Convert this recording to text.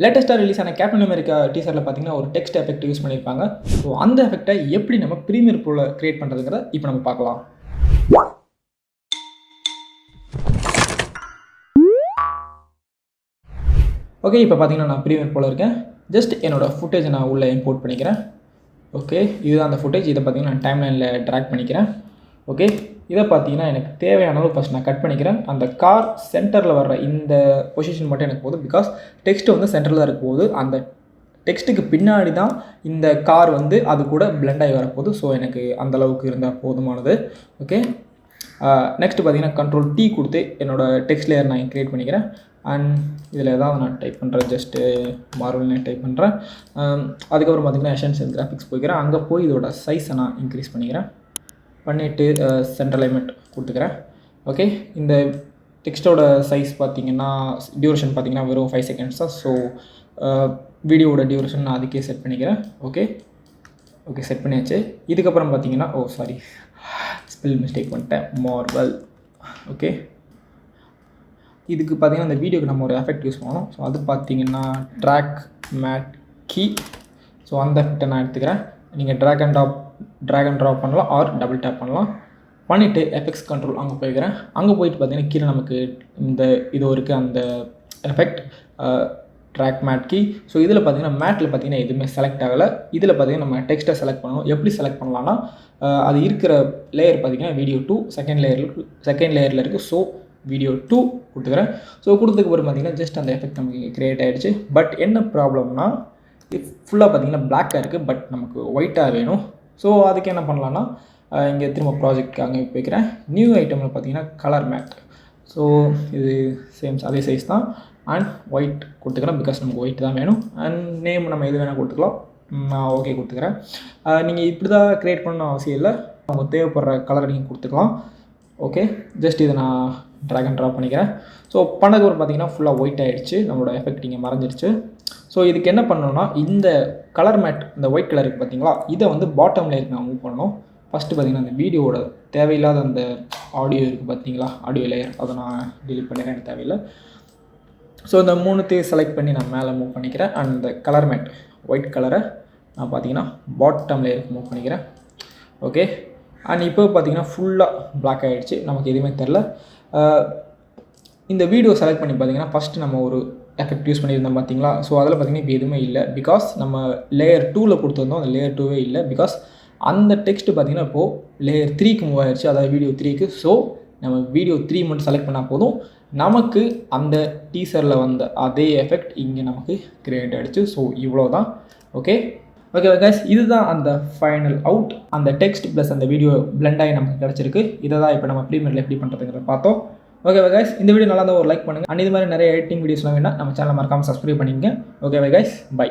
லேட்டஸ்ட்டாக ரிலீஸ் ஆன captain America டீசரில் பார்த்தீங்கன்னா ஒரு டெக்ஸ்ட் எஃபெக்ட் யூஸ் பண்ணியிருப்பாங்க. ஸோ அந்த எஃபெக்ட்டை எப்படி நம்ம ப்ரீமியர் ப்ரோவில் கிரியேட் பண்ணுறதுங்கிறத இப்போ நம்ம பார்க்கலாம். ஓகே, இப்போ பார்த்தீங்கன்னா நான் ப்ரீமியர் ப்ரோவில் இருக்கேன். ஜஸ்ட் என்னோடய ஃபுட்டேஜை நான் உள்ளே இம்போர்ட் பண்ணிக்கிறேன். ஓகே, இதுதான் அந்த ஃபுட்டேஜ். இதை பார்த்தீங்கன்னா நான் டைம்லைனில் ட்ராக் பண்ணிக்கிறேன். ஓகே, இதை பார்த்தீங்கன்னா எனக்கு தேவையான அளவு ஃபஸ்ட் நான் கட் பண்ணிக்கிறேன். அந்த கார் சென்டரில் வர்ற இந்த பொசிஷன் மட்டும் எனக்கு போதும். பிகாஸ் டெக்ஸ்ட் வந்து சென்டரில் தான் இருக்க போகுது. அந்த டெக்ஸ்ட்டுக்கு பின்னாடி தான் இந்த கார் வந்து அது கூட பிளெண்ட் ஆகி வரப்போகுது. ஸோ எனக்கு அந்தளவுக்கு இருந்தால் போதுமானது. ஓகே, நெக்ஸ்ட்டு பார்த்தீங்கன்னா கண்ட்ரோல் T கொடுத்து என்னோடய டெக்ஸ்ட் லேயர் நான் க்ரியேட் பண்ணிக்கிறேன். அண்ட் இதில் ஏதாவது நான் டைப் பண்ணுறேன். ஜஸ்ட்டு மார்வல்னே டைப் பண்ணுறேன். அதுக்கப்புறம் பார்த்தீங்கன்னா எசென்ஷியல் கிராஃபிக்ஸ் போய்க்கிறேன். அங்கே போய் இதோட சைஸை நான் இன்க்ரீஸ் பண்ணிக்கிறேன். பண்ணிவிட்டு சென்டர் அலைன்மெண்ட் கொடுத்துக்கிறேன். ஓகே, இந்த டெக்ஸ்ட்டோட சைஸ் பார்த்திங்கன்னா டியூரேஷன் பார்த்திங்கன்னா வெறும் 5 செகண்ட்ஸ் தான். ஸோ வீடியோவோட டியூரேஷன் நான் அதுக்கே செட் பண்ணிக்கிறேன். ஓகே, செட் பண்ணியாச்சு. இதுக்கப்புறம் பார்த்திங்கன்னா ஸ்பெல் மிஸ்டேக் பண்ணிட்டேன். மார்வல். ஓகே, இதுக்கு பார்த்திங்கன்னா இந்த வீடியோக்கு நம்ம ஒரு எஃபெக்ட் யூஸ் பண்ணணும். ஸோ அது பார்த்திங்கன்னா ட்ராக் மேட் கீ. ஸோ அந்த எஃபெக்டை நான் எடுத்துக்கிறேன். நீங்கள் ட்ராக் அண்ட் ட்ராப் பண்ணலாம் ஆர் டபுள் டேப் பண்ணலாம். பண்ணிவிட்டு எஃபெக்ட்ஸ் கண்ட்ரோல் அங்கே போய்க்கிறேன். அங்கே போயிட்டு பார்த்தீங்கன்னா கீழே நமக்கு இது இருக்குது அந்த எஃபெக்ட் ட்ராக் மேட் கீ. ஸோ இதில் பார்த்தீங்கன்னா மேட்டில் பார்த்தீங்கன்னா எதுவுமே செலக்ட் ஆகலை. இதில் பார்த்தீங்கன்னா நம்ம டெக்ஸ்ட்டை செலக்ட் பண்ணணும். எப்படி செலக்ட் பண்ணலான்னா அது இருக்கிற லேயர் பார்த்தீங்கன்னா வீடியோ 2 செகண்ட் லேயரில் இருக்குது. ஸோ வீடியோ 2 கொடுத்துக்கிறேன். ஸோ கொடுத்ததுக்கு அப்புறம் பார்த்தீங்கன்னா ஜஸ்ட் அந்த எஃபெக்ட் நமக்கு க்ரியேட் ஆகிடுச்சு. பட் என்ன ப்ராப்ளம்னா ஃபுல்லாக பார்த்தீங்கன்னா பிளாக்காக இருக்குது. பட் நமக்கு ஒயிட்டாக வேணும். ஸோ அதுக்கு என்ன பண்ணலான்னா இங்கே திரும்ப ப்ராஜெக்ட் அங்கே போய்க்கிறேன். நியூ ஐட்டமில் பார்த்தீங்கன்னா கலர் மேட். ஸோ இது அதே சைஸ் தான். அண்ட் ஒயிட் கொடுத்துக்கிறேன். பிகாஸ் நமக்கு ஒயிட் தான் வேணும். அண்ட் நேம் நம்ம எது வேணால் கொடுத்துக்கலாம். நான் ஓகே கொடுத்துக்கிறேன். நீங்கள் இப்படி தான் க்ரியேட் பண்ணணும் அவசியம் இல்லை. அவங்க தேவைப்படுற கலரை நீங்கள் கொடுத்துக்கலாம். ஓகே, ஜஸ்ட் இதை நான் ட்ராக் அண்ட் ட்ராப் பண்ணிக்கிறேன். ஸோ பண்ணதுக்கப்புறம் பார்த்தீங்கன்னா ஃபுல்லாக ஒயிட் ஆகிடுச்சு. நம்மளோட எஃபெக்ட் இங்கே மறைஞ்சிருச்சு. ஸோ இதுக்கு என்ன பண்ணணும்னா இந்த கலர் மேட் இந்த ஒயிட் கலருக்கு பார்த்தீங்களா இதை வந்து பாட்டம் லேயருக்கு நான் மூவ் பண்ணணும். ஃபஸ்ட்டு பார்த்தீங்கன்னா அந்த வீடியோவோட தேவையில்லாத அந்த ஆடியோ இருக்குது பார்த்தீங்களா, ஆடியோ லேயர், அதை நான் டிலீட் பண்ணிடுறேன். எனக்கு தேவையில்லை. ஸோ இந்த 3த்தையும் செலக்ட் பண்ணி நான் மேலே மூவ் பண்ணிக்கிறேன். அண்ட் இந்த கலர் மேட் ஒயிட் கலரை நான் பார்த்தீங்கன்னா பாட்டம் லேயருக்கு மூவ் பண்ணிக்கிறேன். ஓகே, அண்ட் இப்போ பார்த்தீங்கன்னா ஃபுல்லாக பிளாக் ஆகிடுச்சு. நமக்கு எதுவுமே தெரில. இந்த வீடியோ செலக்ட் பண்ணி பார்த்தீங்கன்னா ஃபஸ்ட்டு நம்ம ஒரு எஃபெக்ட் யூஸ் பண்ணியிருந்தோம் பார்த்தீங்களா. ஸோ அதில் பார்த்தீங்கன்னா இப்போ எதுவுமே இல்லை. பிகாஸ் நம்ம லேயர் 2ல் கொடுத்துருந்தோம். அந்த லேயர் 2வே இல்லை. பிகாஸ் அந்த டெக்ஸ்ட்டு பார்த்தீங்கன்னா இப்போது லேயர் 3க்கு மூவ் ஆகிடுச்சு. அதாவது வீடியோ 3க்கு. ஸோ நம்ம வீடியோ 3 மட்டும் செலக்ட் பண்ணால் போதும். நமக்கு அந்த டீசரில் வந்த அதே எஃபெக்ட் இங்கே நமக்கு கிரியேட் ஆகிடுச்சு. ஸோ இவ்வளோ தான். ஓகே கைஸ், இதுதான் அந்த ஃபைனல் அவுட். அந்த டெக்ஸ்ட் ப்ளஸ் அந்த வீடியோ பிளெண்ட் ஆகி நமக்கு கிடச்சிருக்கு. இதை தான் இப்போ நம்ம ப்ரீமியரில் எப்படி பண்ணுறதுங்கிறத பார்த்தோம். ஓகே கைஸ், இந்த வீடியோ நல்லா இருந்தால் ஒரு லைக் பண்ணுங்கள். அண்ட் இது மாதிரி நிறைய எடிட்டிங் வீடியோஸ்லாம் வேணால் நம்ம சேனலை மறக்காமல் சப்ஸ்கிரைப் பண்ணிக்கங்க. Okay guys, by.